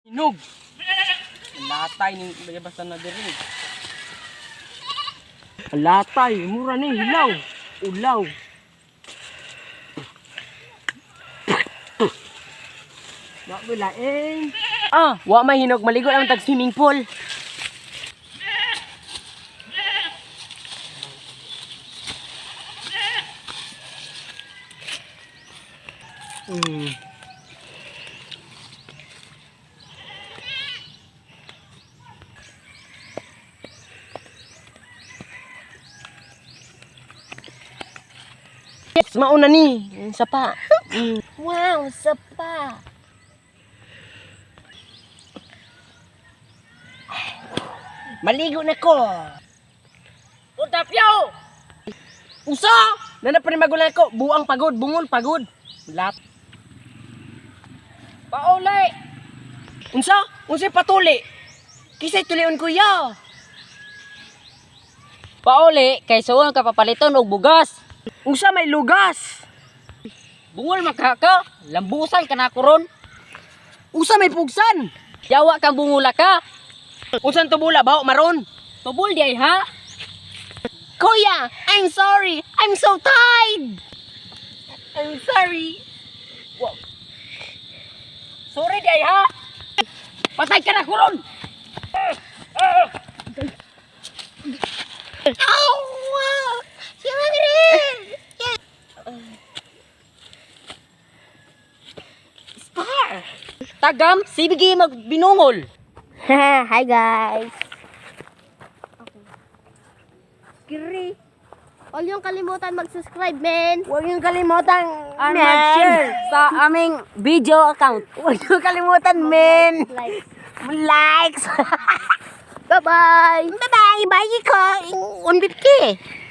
Hinog. Latay ni basta na diri. Latay, mura ni hilaw. Ulaw. Wa wala eh. Wa may hinog maligo lang tag swimming pool. Yes, mauna ni. Sapa. Wow, sapa. Maligo na ko. Utapyaw! Usa! Nana pa rin magulan ko. Buang pagod, bungol pagod. Lat. Paulay! Unsa? Unsay patuli? Kisay tulion kuya. Pauli, kay suon ka papaliton og bugas. Unsa may lugas? Bungol makaka, lambusan ka na kuron. Usa may pugsan? Yawa kang bungula ka. Unsan tubula baho maron? Tubol di ay ha. Kuya, I'm sorry. I'm so tired. I'm sorry. Wow. Sorry di ay ha. Patay ka na kuron. Ow! Si Mami rin! Star! Tagam, sibigi magbinungol. Hi guys! Kiri! Huwag niyong kalimutan mag-subscribe, men! Huwag niyong kalimutan, Mag-share sa aming video account. Huwag niyong kalimutan, men! Like! Likes! Bye-bye! Bye-bye! Bye ko! 150!